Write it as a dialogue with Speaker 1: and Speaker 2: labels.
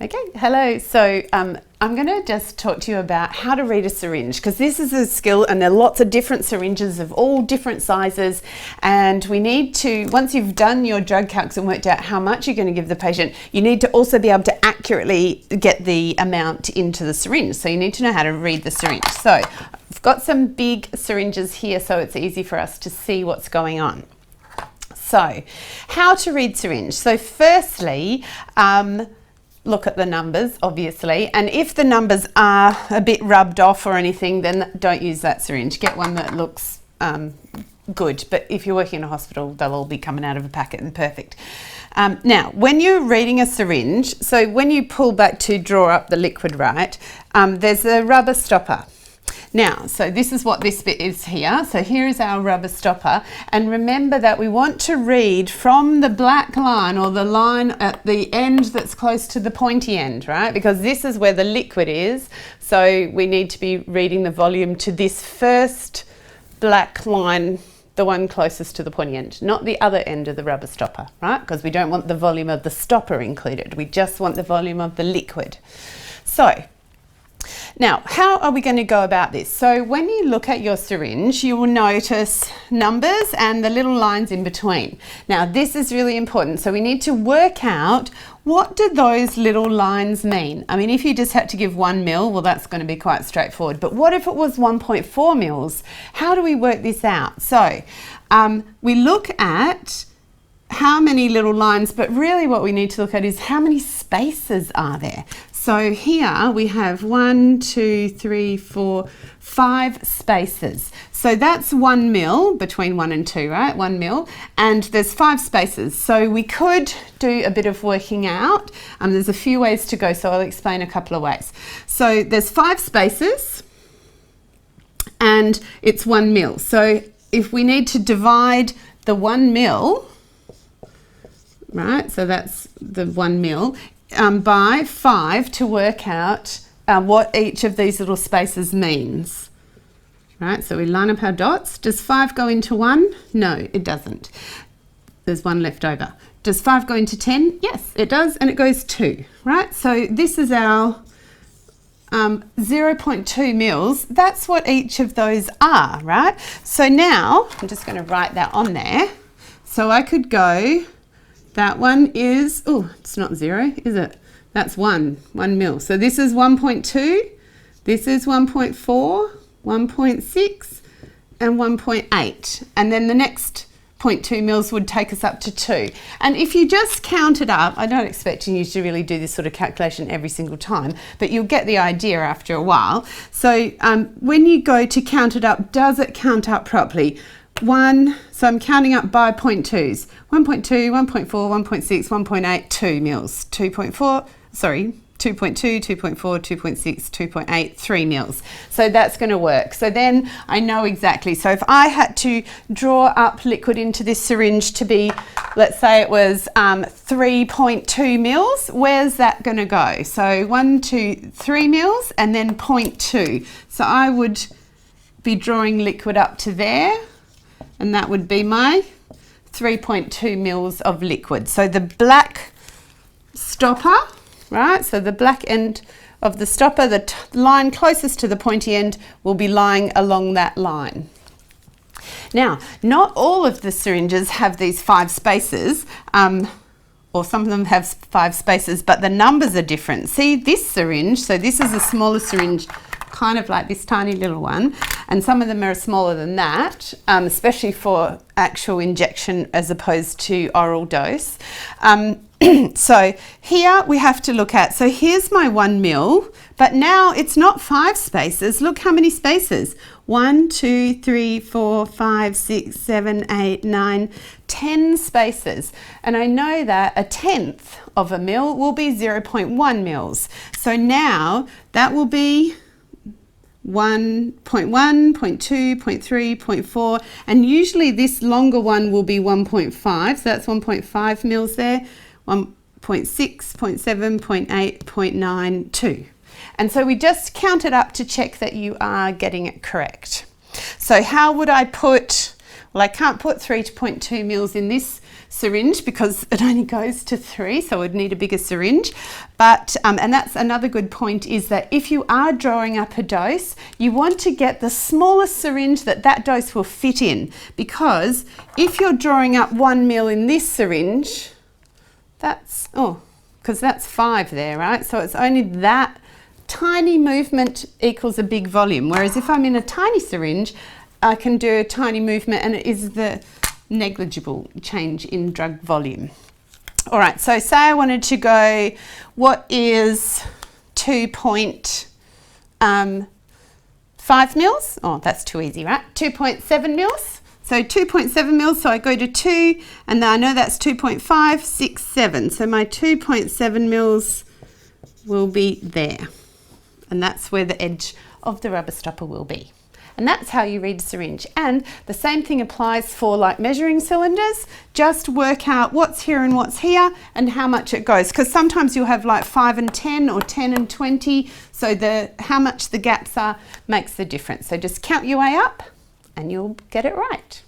Speaker 1: Okay, hello. So I'm going to just talk to you about how to read a syringe, because this is a skill and there are lots of different syringes of all different sizes, and we need to, once you've done your drug calcs and worked out how much you're going to give the patient, you need to also be able to accurately get the amount into the syringe. So you need to know how to read the syringe. So I've got some big syringes here so it's easy for us to see what's going on. So how to read syringe. So firstly, look at the numbers, obviously, and if the numbers are a bit rubbed off or anything, then don't use that syringe. Get one that looks good, but if you're working in a hospital, they'll all be coming out of a packet and perfect. Now, when you're reading a syringe, so when you pull back to draw up the liquid, right, there's a rubber stopper. Now, so this is what this bit is here. So here is our rubber stopper. And remember that we want to read from the black line, or the line at the end that's close to the pointy end, right? Because this is where the liquid is. So we need to be reading the volume to this first black line, the one closest to the pointy end, not the other end of the rubber stopper, right? Because we don't want the volume of the stopper included. We just want the volume of the liquid. So, now, how are we going to go about this? So when you look at your syringe, you will notice numbers and the little lines in between. Now, this is really important. So we need to work out, what do those little lines mean? I mean, if you just had to give 1 mil, well, that's going to be quite straightforward. But what if it was 1.4 mils? How do we work this out? So we look at how many little lines, but really what we need to look at is how many spaces are there. So here we have 1, 2, 3, 4, 5 spaces. So that's 1 mil between 1 and 2, right? 1 mil, and there's 5 spaces. So we could do a bit of working out. There's a few ways to go, so I'll explain a couple of ways. So there's 5 spaces and it's 1 mil. So if we need to divide the 1 mil, right, so that's the 1 mil, by 5 to work out what each of these little spaces means. Right, so we line up our dots. Does 5 go into 1? No, it doesn't. There's 1 left over. Does 5 go into 10? Yes, it does, and it goes 2, right? So this is our 0.2 mils. That's what each of those are, right? So now, I'm just going to write that on there. So I could go, that one is, oh, it's not 0, is it? That's 1 mil. So this is 1.2, this is 1.4, 1.6, and 1.8. And then the next 0.2 mils would take us up to 2. And if you just count it up, I don't expect you to really do this sort of calculation every single time, but you'll get the idea after a while. So when you go to count it up, does it count up properly? So I'm counting up by 0.2s. 1.2, 1.4, 1.6, 1.8, 2 mils. 2.4, 2.2, 2.4, 2.6, 2.8, 3 mils. So that's going to work. So then I know exactly. So if I had to draw up liquid into this syringe to be, let's say it was 3.2 mils, where's that going to go? So 1, 2, 3 mils and then 0.2. So I would be drawing liquid up to there, and that would be my 3.2 mils of liquid. So the black stopper, right? So the black end of the stopper, the line closest to the pointy end, will be lying along that line. Now, not all of the syringes have these 5 spaces, or some of them have 5 spaces, but the numbers are different. See this syringe, so this is a smaller syringe, kind of like this tiny little one, and some of them are smaller than that, especially for actual injection as opposed to oral dose. So here we have to look at, so here's my 1 mil, but now it's not 5 spaces. Look how many spaces. 1, 2, 3, 4, 5, 6, 7, 8, 9, 10 spaces. And I know that 1/10 of a mil will be 0.1 mils. So now that will be 1.1, 0.2, 0.3, 0.4, and usually this longer one will be 1.5, so that's 1.5 mils there, 1.6, 0.7, 0.8, 0.9, 2. And so we just count it up to check that you are getting it correct. So how would I put Well, I can't put 3.2 mils in this syringe because it only goes to 3, so I'd need a bigger syringe. But, and that's another good point, is that if you are drawing up a dose, you want to get the smallest syringe that that dose will fit in, because if you're drawing up 1 mil in this syringe, that's, because that's 5 there, right? So it's only that tiny movement equals a big volume, whereas if I'm in a tiny syringe, I can do a tiny movement and it is the negligible change in drug volume. All right, so say I wanted to go, what is 2.5 mils? Oh, that's too easy, right? 2.7 mils. So 2.7 mils, so I go to 2, and then I know that's 2.5, 6, 7. So my 2.7 mils will be there. And that's where the edge of the rubber stopper will be. And that's how you read a syringe. And the same thing applies for like measuring cylinders. Just work out what's here and what's here and how much it goes. Because sometimes you'll have like 5 and 10 or 10 and 20. So how much the gaps are makes the difference. So just count your way up and you'll get it right.